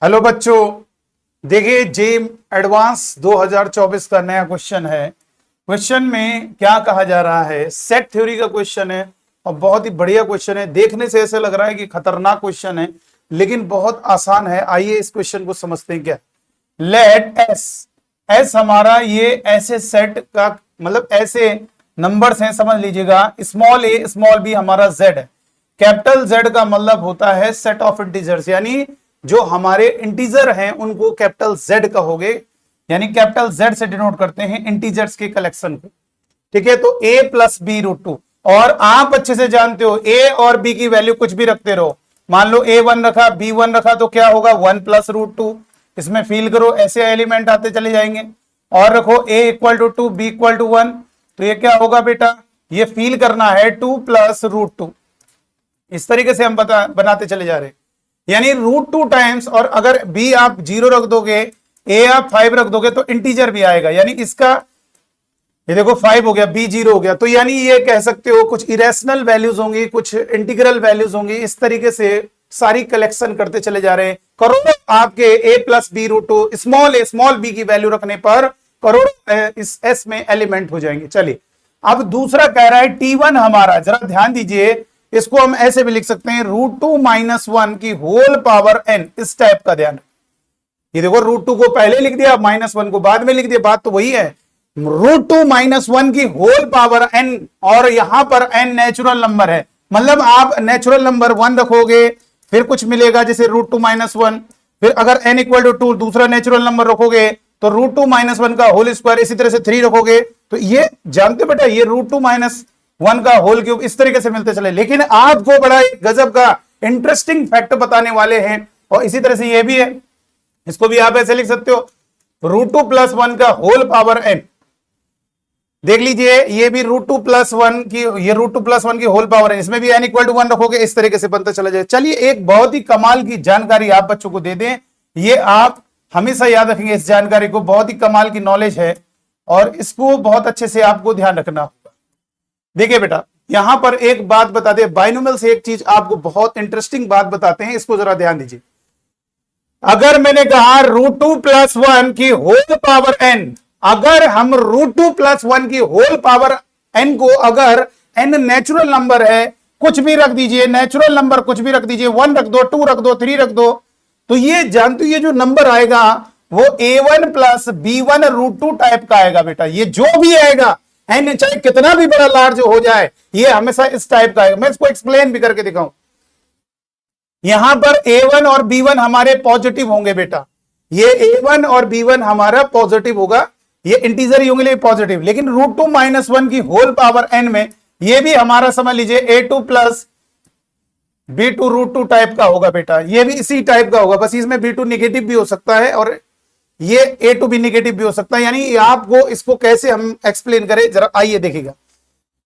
Hello बच्चों, देखिए GeM advance 2024 का नया क्वेश्चन है। क्वेश्चन में क्या कहा जा रहा है, सेट थ्योरी का क्वेश्चन है और बहुत ही बढ़िया क्वेश्चन है। देखने से ऐसे लग रहा है कि खतरनाक क्वेश्चन है, लेकिन बहुत आसान है। आइए इस क्वेश्चन को समझते हैं। क्या लेट एस, एस हमारा ये ऐसे सेट का मतलब ऐसे नंबर्स हैं, समझ लीजिएगा। स्मॉल ए स्मॉल बी हमारा जेड है। कैपिटल जेड का मतलब होता है सेट ऑफ इंटीजर्स, यानी जो हमारे इंटीजर हैं उनको कैपिटल जेड कहोगे, यानी कैपिटल जेड से डिनोट करते हैं इंटीजर्स के कलेक्शन को। ठीक है, तो ए प्लस बी रूट टू। और आप अच्छे से जानते हो ए और बी की वैल्यू कुछ भी रखते रहो। मान लो ए वन रखा, बी वन रखा, तो क्या होगा वन प्लस रूट टू। इसमें फील करो, ऐसे एलिमेंट आते चले जाएंगे। और रखो A equal to two, B equal to one, तो ये क्या होगा बेटा, ये फील करना है टू प्लस रूट टू। इस तरीके से हम बनाते चले जा रहे हैं, यानी रूट टू टाइम्स। और अगर बी आप जीरो रख दोगे, ए आप फाइव रख दोगे, तो इंटीजर भी आएगा। यानी इसका ये देखो फाइव हो गया, बी जीरो हो गया, तो यानी ये कह सकते हो कुछ इरेशनल वैल्यूज होंगी, कुछ इंटीग्रल वैल्यूज होंगी। इस तरीके से सारी कलेक्शन करते चले जा रहे हैं। करोड़ों आपके A plus B root two small A small B की वैल्यू रखने पर करोड़ों इस एस में एलिमेंट हो जाएंगे। चलिए अब दूसरा कह रहा है टी वन हमारा, जरा ध्यान दीजिए, इसको हम ऐसे भी लिख सकते हैं रूट टू माइनस वन की होल पावर एन। इस टाइप का ध्यान, ये देखो रूट टू को पहले लिख दिया, माइनस वन को बाद में लिख दिया, बात तो वही है। रूट टू माइनस वन की होल पावर एन, और यहां पर एन नेचुरल नंबर है, मतलब आप नेचुरल नंबर वन रखोगे फिर कुछ मिलेगा जैसे रूट टू माइनस वन। फिर अगर एन इक्वल टू टू दूसरा नेचुरल नंबर रखोगे तो रूट टू माइनस वन का होल स्क्वायर, इसी तरह से थ्री रखोगे तो ये जानते बेटा ये रूट टू माइनस वन का होल क्यूब, इस तरीके से मिलते चले। लेकिन आपको बड़ा एक गजब का इंटरेस्टिंग फैक्ट बताने वाले हैं, और इसी तरह से ये भी है, इसको भी आप ऐसे लिख सकते हो रूट टू प्लस वन का होल पावर एन। देख लीजिए ये भी रूट टू प्लस वन की, ये रूट टू प्लस वन की होल पावर है, इसमें भी एन इक्वल टू वन रखोगे, इस तरीके से बनता चला जाए। चलिए एक बहुत ही कमाल की जानकारी आप बच्चों को दे दें, ये आप हमेशा याद रखेंगे इस जानकारी को, बहुत ही कमाल की नॉलेज है और इसको बहुत अच्छे से आपको ध्यान रखना होगा। देखिए बेटा यहां पर एक बात बता दे, बाइनोमियल से एक चीज आपको बहुत इंटरेस्टिंग बात बताते हैं, इसको जरा ध्यान दीजिए। अगर मैंने कहा रूट टू प्लस वन की होल पावर एन, अगर हम रूट टू प्लस वन की होल पावर एन को, अगर एन नेचुरल नंबर है, कुछ भी रख दीजिए, नेचुरल नंबर कुछ भी रख दीजिए, वन रख दो, टू रख दो, थ्री रख दो, तो ये जानते हो ये जो नंबर आएगा वो a1 plus b1 root two type का आएगा बेटा। ये जो भी आएगा एन चाहे कितना भी बड़ा लार्ज हो जाए, ये हमेशा इस टाइप का आएगा। मैं इसको एक्सप्लेन भी करके दिखाऊं। यहां पर a1 और b1 हमारे पॉजिटिव होंगे बेटा, ये a1 और b1 हमारा पॉजिटिव होगा, ये इंटीजर ही होंगे पॉजिटिव। लेकिन रूट टू माइनस वन की होल पावर एन में ये भी हमारा समझ लीजिए a2 plus b2 root two type का होगा बेटा, ये भी इसी टाइप का होगा, बस इसमें b2 निगेटिव भी हो सकता है और ये a2 भी निगेटिव भी हो सकता है। यानी आपको इसको कैसे हम एक्सप्लेन करें, जरा आइए देखिएगा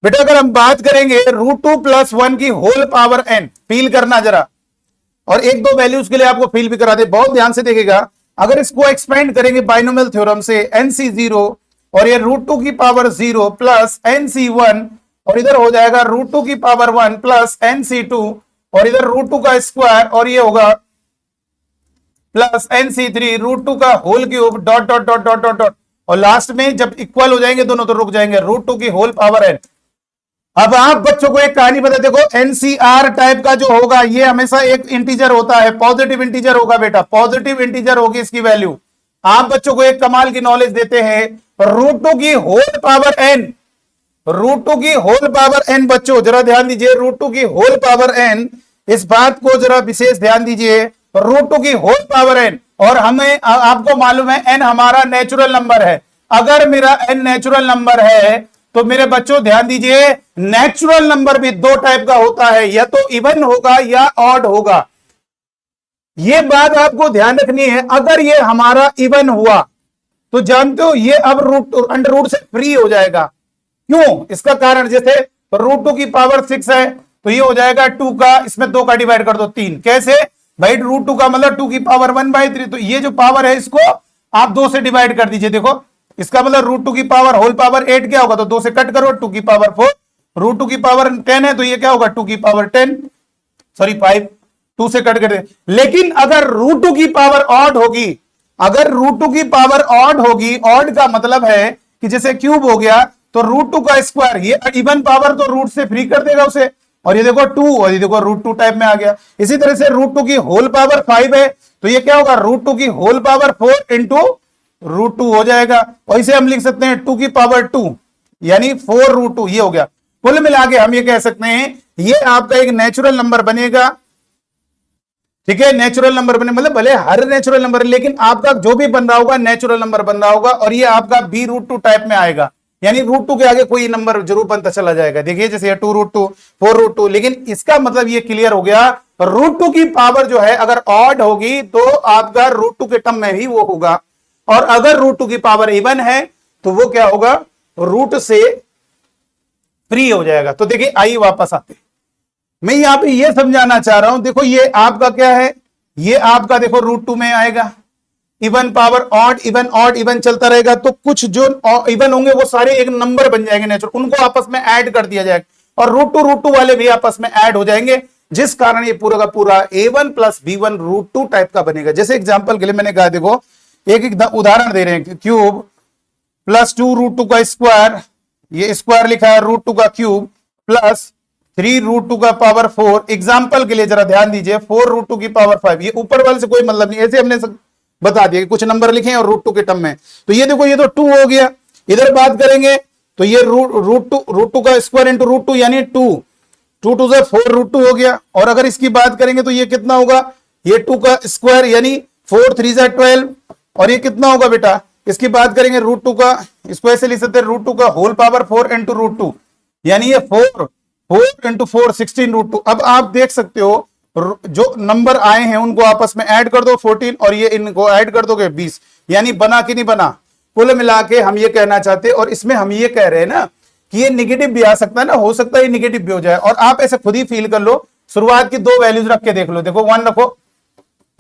बेटा। अगर हम बात करेंगे रूट टू प्लस वन की होल पावर एन, फील करना जरा, और एक दो वैल्यूज के लिए आपको फील भी करा दे, बहुत ध्यान से देखिएगा। अगर इसको एक्सपेंड करेंगे बाइनोमियल थ्योरम से, एनसी जीरो और ये रूट टू की power zero plus NC one, और इधर हो जाएगा रूट टू की power one plus NC two, और इधर रूट टू का स्क्वायर, और ये होगा plus NC three root two का whole cube dot dot dot dot dot dot, और लास्ट में जब इक्वल हो जाएंगे दोनों तो रुक जाएंगे रूट टू की होल पावर एन। अब आप बच्चों को एक कहानी बता, देखो एनसीआर टाइप का जो होगा ये हमेशा एक इंटीजर होता है, पॉजिटिव इंटीजर होगा बेटा, पॉजिटिव इंटीजर होगी इसकी वैल्यू। आप बच्चों को एक कमाल की नॉलेज देते हैं, रूट टू की whole power N, root two की होल पावर एन, बच्चों जरा ध्यान दीजिए, रूट टू की होल पावर एन, इस बात को जरा विशेष ध्यान दीजिए, रूट टू की होल पावर एन। और हमें आपको मालूम है एन हमारा नेचुरल नंबर है। अगर मेरा एन नेचुरल नंबर है तो मेरे बच्चों ध्यान दीजिए, नेचुरल नंबर भी दो टाइप का होता है, या तो इवन होगा या ऑड होगा। ये बात आपको ध्यान रखनी है। अगर ये हमारा इवन हुआ तो जानते हो ये अब रूट अंडर रूट से फ्री हो जाएगा। क्यों? इसका कारण जैसे रूट टू की पावर सिक्स है तो ये हो जाएगा टू का, इसमें दो का डिवाइड कर दो तीन। कैसे भाई? रूट टू का मतलब टू की पावर वन बाई थ्री, तो ये जो पावर है इसको आप दो से डिवाइड कर दीजिए। देखो इसका मतलब रूट टू की पावर होल पावर एट क्या होगा, तो दो से कट करो, टू की पावर फोर, रूट टू की पावर 10 है तो ये क्या होगा, टू की पावर 10 सॉरी 5, 2 से कट कर दे। लेकिन अगर रूट 2 की पावर ऑड होगी, अगर रूट 2 की पावर ऑड होगी, ऑड का मतलब है कि जैसे क्यूब हो गया तो रूट 2 का स्क्वायर, ये इवन पावर तो रूट से फ्री कर देगा उसे, और ये देखो 2 और ये देखो रूट 2 टाइप में आ गया। इसी तरह से रूट 2 की होल पावर 5 है तो ये क्या होगा, रूट 2 की होल पावर 4 इंटू रूट 2 हो जाएगा। और इसे हम लिख सकते हैं 2 की पावर 2 यानी 4 रूट 2, ये हो गया। कुल मिला के हम ये कह सकते हैं ये आपका एक नेचुरल नंबर बनेगा, ठीक है। नेचुरल नंबर बने मतलब भले हर नेचुरल नंबर, लेकिन आपका जो भी बन रहा होगा नेचुरल नंबर बन रहा होगा, और ये आपका बी रूट 2 टाइप में आएगा, यानी रूट 2 के आगे कोई नंबर जरूर बनता चला जाएगा। देखिए जैसे 2 रूट 2, 4 रूट 2, लेकिन इसका मतलब ये क्लियर हो गया रूट 2 की पावर जो है अगर ऑड होगी तो आपका रूट 2 के टर्म में ही वो होगा, और अगर रूट 2 की पावर इवन है तो वो क्या होगा, रूट से फ्री हो जाएगा। तो देखिए आइए वापस आते, मैं यहां पे ये समझाना चाह रहा हूं, देखो ये आपका क्या है, ये आपका देखो रूट 2 में आएगा, even power odd even odd even चलता रहेगा, तो कुछ जो इवन होंगे वो सारे एक नंबर बन जाएंगे नेचुरल, उनको आपस में ऐड कर दिया जाएगा, और रूट टू वाले भी आपस में ऐड हो जाएंगे, जिस कारण ये पूरा का पूरा a1 plus b1 root 2 type का बनेगा। जैसे एग्जांपल के लिए मैंने कहा, देखो एक उदाहरण दे रहे हैं, क्यूब प्लस 2 रूट 2 का स्क्वायर, ये स्क्वायर लिखा है रूट 2 का क्यूब, प्लस 3 रूट 2 का पावर 4। एग्जाम्पल के लिए जरा ध्यान दीजिए, 4 रूट 2 की पावर 5, ये ऊपर वाले से कोई मतलब नहीं, ऐसे हमने बता दिया कि कुछ नंबर लिखे और रूट 2 के टर्म में। तो ये देखो ये तो 2 हो गया, इधर बात करेंगे तो ये रूट टू का स्क्वायर इंटू रूट 2 यानी 2 2 से 4 रूट 2 हो गया। और अगर इसकी बात करेंगे तो ये कितना होगा, ये 2 का स्क्वायर यानी 4 3 से 12, और ये कितना होगा बेटा, इसकी बात करेंगे रूट 2 का स्क्वायर से लिख सकते हैं रूट 2 का होल पावर 4 इंटू रूट 2 यानी ये 4 इंटू 4 16 रूट 2। अब आप देख सकते हो जो नंबर आए हैं उनको आपस में ऐड कर दो 14, और ये इनको ऐड कर दोगे 20, यानी बना कि नहीं बना। कुल मिला के हम ये कहना चाहते हैं, और इसमें हम ये कह रहे हैं ना कि ये निगेटिव भी आ सकता है ना, हो सकता है ये निगेटिव भी हो जाए, और आप ऐसे खुद ही फील कर लो, शुरुआत की 2 वैल्यूज रख के देख लो, देखो 1 रखो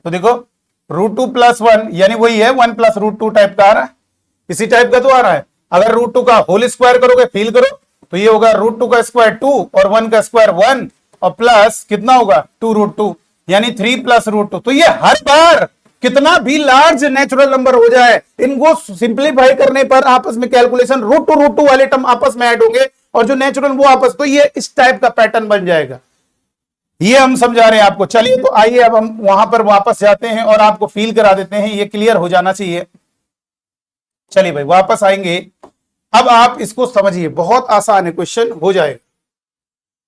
तो देखो रूट 2 प्लस 1 यानी वही है 1 प्लस रूट 2 टाइप का आ रहा है, इसी टाइप का तो आ रहा है। अगर रूट 2 का होल स्क्वायर करोगे, फील करो, तो ये होगा रूट 2 का स्क्वायर 2 और 1 का स्क्वायर 1 और प्लस कितना होगा 2 रूट 2 यानी 3 प्लस रूट 2। तो ये हर बार कितना भी लार्ज नेचुरल नंबर हो जाए, इनको सिंप्लीफाई करने पर आपस में कैलकुलेशन रूट टू वाले टर्म आपस में ऐड होंगे, और जो नेचुरल वो आपस, तो ये इस टाइप का पैटर्न बन जाएगा। ये हम समझा रहे हैं आपको। चलिए तो आइए अब हम वहां पर वापस जाते हैं और आपको फील करा देते हैं, ये क्लियर हो जाना चाहिए। चलिए भाई वापस आएंगे, अब आप इसको समझिए, बहुत आसान है, क्वेश्चन हो जाएगा।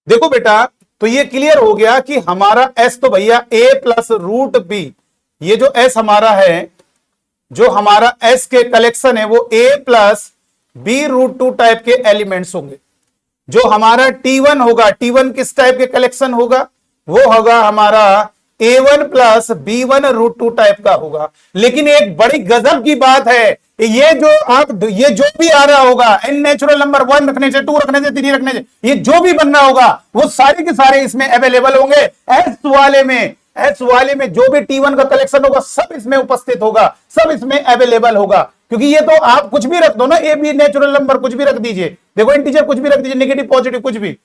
देखो बेटा, तो ये क्लियर हो गया कि हमारा एस तो भैया ए प्लस रूट बी, ये जो एस हमारा है, जो हमारा एस के कलेक्शन है वो ए प्लस बी रूट 2 टाइप के एलिमेंट्स होंगे। जो हमारा T1 होगा, T1 किस टाइप के कलेक्शन होगा, वो होगा हमारा A1 plus B1 root 2 type का होगा। लेकिन एक बड़ी गजब की बात है, ये जो भी आ रहा होगा, इन नेचुरल नंबर 1 रखने से, 2 रखने से, 3 रखने से, ये जो भी बनना होगा वो सारे के सारे इसमें अवेलेबल होंगे। एस वाले में जो भी T1 का कलेक्शन होगा सब इसमें उपस्थित होगा, सब इसमें अवेलेबल होगा। क्योंकि ये तो आप कुछ भी रख दो ना, ए बी नेचुरल नंबर कुछ भी रख दीजिए, देखो इंटीजर कुछ भी रख दीजिए, नेगेटिव पॉजिटिव कुछ भी,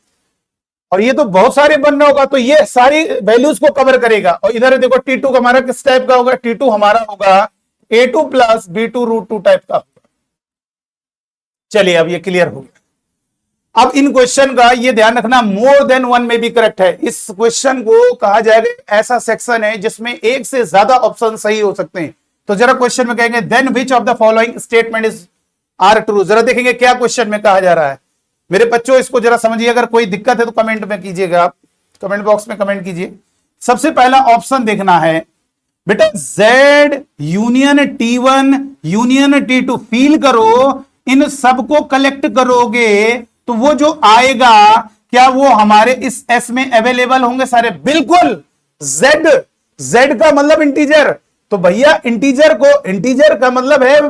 और ये तो बहुत सारे बनना होगा, तो ये सारी वैल्यूज को कवर करेगा। और इधर देखो T2 हमारा किस टाइप का होगा, T2 हमारा होगा A2 plus B2 root 2 type का होगा। चलिए अब ये क्लियर हो गया। अब इन क्वेश्चन का ये ध्यान रखना, मोर देन 1 में भी करेक्ट है। इस क्वेश्चन को कहा जाएगा ऐसा सेक्शन है जिसमें एक से ज्यादा ऑप्शन सही हो सकते हैं। तो जरा क्वेश्चन में कहेंगे then which of the following statement is are true. जरा देखेंगे क्या क्वेश्चन में कहा जा रहा है। मेरे बच्चों इसको जरा समझिए, अगर कोई दिक्कत है तो कमेंट में कीजिएगा, आप कमेंट बॉक्स में कमेंट कीजिए। सबसे पहला ऑप्शन देखना है बेटा, Z union T1 union T2, feel करो, इन सबको कलेक्ट करोगे तो वो जो आएगा क्या वो हमारे इस S में अवेलेबल होंगे सारे? बिल्कुल। Z का मतलब इंटीजर, तो भैया इंटीजर का मतलब है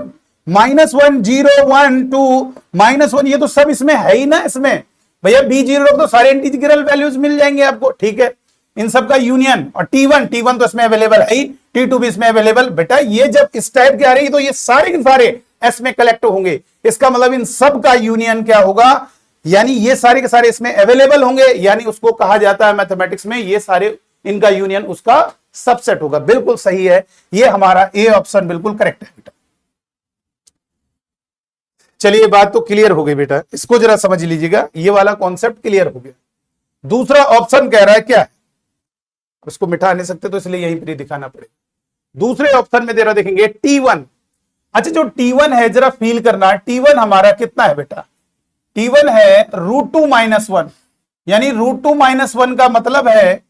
-1 0 1 2 -1, ये तो सब इसमें है ही ना। इसमें भैया B0 तो सारे इंटीग्रल वैल्यूज मिल जाएंगे आपको, ठीक है, इन सब का यूनियन। और T1 तो इसमें अवेलेबल है ही, T2 भी इसमें अवेलेबल। बेटा ये जब इस टाइप के आ रही है तो ये सारे के सारे S में कलेक्ट होंगे, इसका मतलब इन सब का यूनियन क्या होगा, यानी ये सारे के सारे इसमें अवेलेबल होंगे, यानी उसको कहा जाता है मैथमेटिक्स में ये सारे इनका यूनियन उसका सबसेट होगा। बिल्कुल सही है, ये हमारा ए ऑप्शन बिल्कुल करेक्ट है बेटा। चलिए बात तो क्लियर हो गई बेटा, इसको जरा समझ लीजिएगा, ये वाला कॉन्सेप्ट क्लियर हो गया। दूसरा ऑप्शन कह रहा है क्या है, उसको मिटा नहीं सकते तो इसलिए यहीं पर दिखाना पड़ेगा। दूसरे ऑप्शन में दे रहा देखेंगे T1। अच्छा जो T1 है जरा फील करना, T1 हमारा कितना है बेटा, T1 है √2 - 1, यानी √2 - 1 का मतलब है,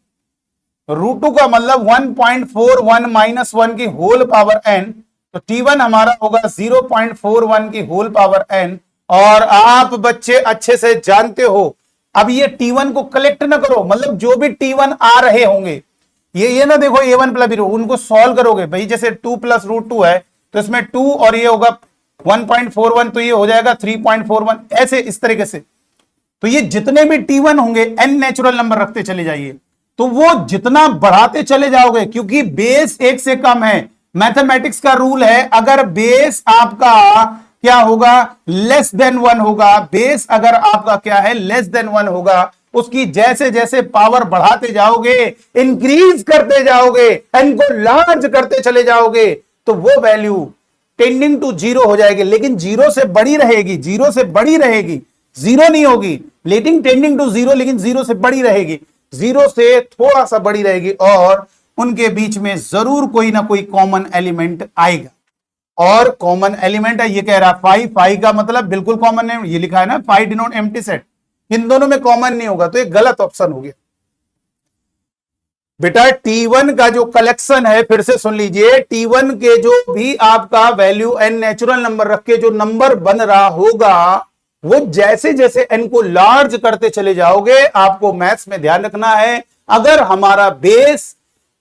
√2 का मतलब 1.41 - 1 की होल पावर n, तो T1 हमारा होगा 0.41 की होल पावर n। और आप बच्चे अच्छे से जानते हो, अब ये T1 को कलेक्ट ना करो, मतलब जो भी T1 आ रहे होंगे ये ना देखो A1 + B, उनको सॉल्व करोगे भाई, जैसे 2 + √2 है तो इसमें 2 और ये होगा 1.41, तो ये हो जाएगा 3.41, ऐसे इस तरीके से। तो ये जितने भी T1 होंगे n नेचुरल नंबर रखते चले जाइए, तो वो जितना बढ़ाते चले जाओगे, क्योंकि बेस 1 से कम है। मैथमेटिक्स का रूल है, अगर बेस आपका क्या होगा, लेस देन 1 होगा, बेस अगर आपका क्या है लेस देन 1 होगा, उसकी जैसे जैसे पावर बढ़ाते जाओगे, इंक्रीज करते जाओगे, एन को लार्ज करते चले जाओगे, तो वो वैल्यू टेंडिंग टू 0 हो जाएगी, लेकिन 0 से बड़ी रहेगी, 0 से बड़ी रहेगी, 0 नहीं होगी, लेकिन टेंडिंग टू 0, लेकिन 0 से बड़ी रहेगी, 0 से थोड़ा सा बड़ी रहेगी, और उनके बीच में जरूर कोई ना कोई कॉमन एलिमेंट आएगा। और कॉमन एलिमेंट है, ये कह रहा 5 का मतलब बिल्कुल कॉमन है, ये लिखा है ना 5 डिनोट एम्प्टी सेट, इन दोनों में कॉमन नहीं होगा, तो ये गलत ऑप्शन हो गया बेटा। T1 का जो कलेक्शन है, फिर से सुन लीजिए, T1 के जो भी आपका वैल्यू n नेचुरल नंबर रख के जो नंबर बन रहा होगा, वो जैसे जैसे n को लार्ज करते चले जाओगे, आपको मैथ्स में ध्यान रखना है, अगर हमारा बेस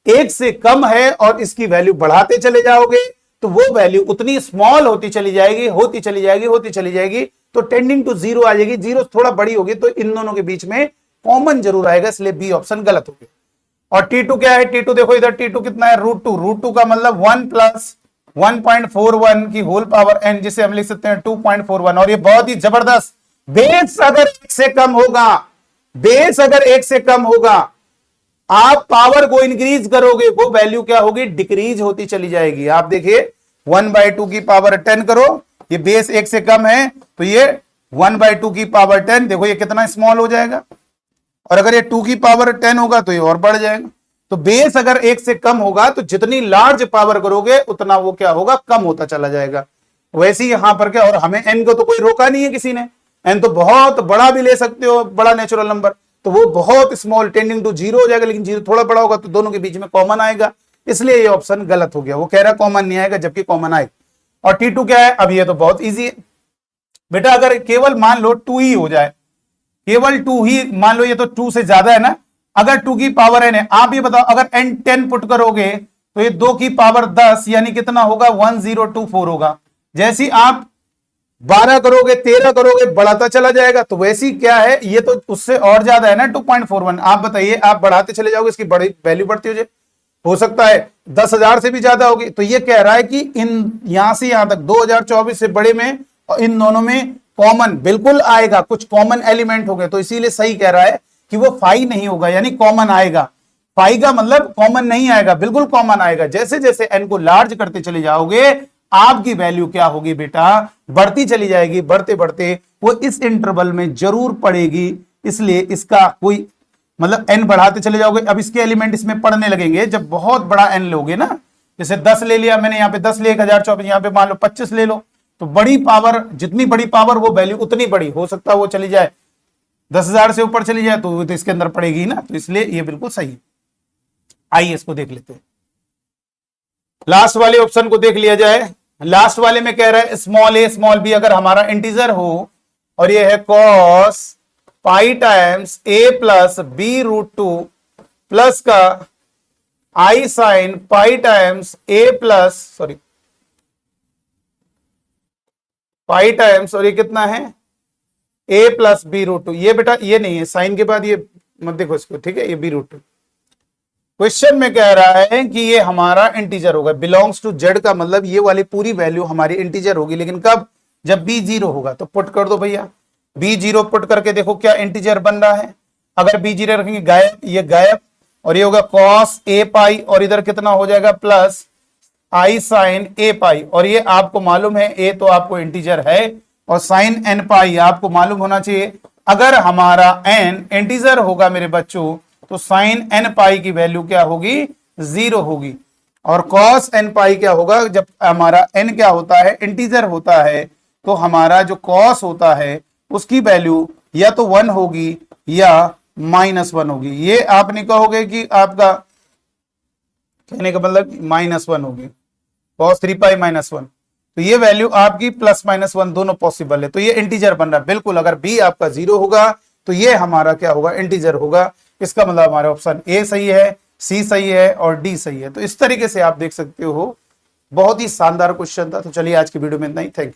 1 से कम है और इसकी वैल्यू बढ़ाते चले जाओगे, तो वो वैल्यू उतनी स्मॉल होती चली जाएगी, होती चली जाएगी, होती चली जाएगी, तो टेंडिंग टू 0 आ जाएगी, 0 थोड़ा बड़ी होगी, तो इन दोनों के बीच में कॉमन जरूर आएगा, इसलिए बी ऑप्शन गलत हो गया। और T2 क्या है, T2 देखो इधर, T2 कितना है, √2 का मतलब 1 + 1.41 की होल पावर n, जिसे हम लिख सकते हैं 2.41। और ये बहुत ही जबरदस्त, बेस अगर 1 से कम होगा, बेस अगर 1 से कम होगा, आप पावर को इंक्रीज करोगे, वो वैल्यू क्या होगी, डिक्रीज होती चली जाएगी। आप देखिए 1/2 की पावर 10 करो, ये बेस 1 से कम है, तो ये 1/2 की पावर 10, देखो ये कितना स्मॉल हो जाएगा, और अगर ये 2 की पावर 10 होगा तो ये और बढ़ जाएगा। तो बेस अगर 1 से कम होगा, तो जितनी लार्ज पावर करोगे उतना वो क्या होगा, कम होता चला जाएगा। वैसे ही यहां पर क्या, और हमें n को तो कोई रोका नहीं है किसी ने, n तो बहुत बड़ा भी ले सकते हो, बड़ा नेचुरल नंबर, तो वो बहुत स्मॉल टेंडिंग टू 0 हो जाएगा, लेकिन 0 थोड़ा बड़ा होगा, तो दोनों के बीच में कॉमन आएगा, इसलिए ये ऑप्शन गलत हो गया। वो कह रहा कॉमन नहीं आएगा, जबकि कॉमन आएगा। और T2 क्या है, अब ये तो बहुत ईजी है बेटा, अगर केवल मान लो 2 ही हो जाए, केवल 2 ही मान लो, ये तो 2 से ज्यादा है ना, अगर 2 की पावर n है, आप ये बताओ अगर n 10 पुट करोगे तो ये 2 की पावर 10 यानी कितना होगा, 1024 होगा। जैसी आप 12 करोगे, 13 करोगे, बढ़ाता चला जाएगा। तो वैसी क्या है, ये तो उससे और ज्यादा है ना 2.41। आप बताइए, आप बढ़ाते चले जाओगे, इसकी बड़ी वैल्यू बढ़ती हो सकता है 10,000 से भी ज्यादा होगी। तो ये कह रहा है कि इन यहां से यहां तक 2024 से बड़े में और इन दोनों में कॉमन बिल्कुल आएगा, कुछ कॉमन एलिमेंट हो गए, तो इसीलिए सही कह रहा है कि वो 5 नहीं होगा, यानी कॉमन आएगा। 5 का मतलब कॉमन नहीं आएगा, बिल्कुल कॉमन आएगा। जैसे जैसे n को लार्ज करते चले जाओगे, आपकी वैल्यू क्या होगी बेटा, बढ़ती चली जाएगी, बढ़ते बढ़ते वो इस इंटरवल में जरूर पड़ेगी। इसलिए इसका कोई मतलब n बढ़ाते चले जाओगे, अब इसके एलिमेंट इसमें पड़ने लगेंगे। जब बहुत बड़ा n लोगे ना, जैसे 10 ले लिया मैंने, यहाँ पे 10 ले 1024, यहाँ पे मान लो 25 ले लो, तो बड़ी पावर, जितनी बड़ी पावर वो वैल्यू उतनी बड़ी हो सकता है वो चली जाए 10,000 से ऊपर चली जाए, तो वो तो इसके अंदर पड़ेगी ना, तो इसलिए ये बिल्कुल सही है। आइए इसको देख लेते हैं, लास्ट वाले ऑप्शन को देख लिया जाए। लास्ट वाले में कह रहा है स्मॉल a स्मॉल b अगर हमारा इंटीजर हो, और ये है cos pi times a plus b√2 plus का i sine pi times a plus sorry pi times, और ये कितना है a प्लस b√2। ये बेटा ये नहीं है, साइन के बाद ये मत देखो इसको, ठीक है, ये b√2। क्वेश्चन में कह रहा है कि ये हमारा इंटीजर होगा, बिलोंग्स टू z का मतलब ये वाली पूरी वैल्यू हमारी इंटीजर होगी, लेकिन कब, जब b 0 होगा। तो पुट कर दो भैया, b 0 पुट करके देखो क्या इंटीजर बन रहा है। अगर b 0 रखेंगे गायब, ये गायब, और ये होगा कॉस ए पाई, और इधर कितना हो जाएगा प्लस आई साइन ए पाई। और ये आपको मालूम है ए तो आपको इंटीजर है और साइन एन पाई आपको मालूम होना चाहिए। अगर हमारा एन इंटीजर होगा मेरे बच्चों तो साइन एन पाई की वैल्यू क्या होगी, 0 होगी। और कॉस एन पाई क्या होगा, जब हमारा एन क्या होता है, इंटीजर होता है, तो हमारा जो कॉस होता है उसकी वैल्यू या तो 1 होगी या -1 होगी। ये आप नहीं कहोगे कि आपका कहने का मतलब -1 होगी, cos 3 पाई -1, तो ये वैल्यू आपकी +-1 दोनों पॉसिबल है, तो ये इंटीजर बन रहा है बिल्कुल। अगर बी आपका 0 होगा तो ये हमारा क्या होगा, इंटीजर होगा। इसका मतलब हमारा ऑप्शन ए सही है, सी सही है और डी सही है। तो इस तरीके से आप देख सकते हो, बहुत ही शानदार क्वेश्चन था। तो चलिए आज की वीडियो में इतना ही, थैंक यू।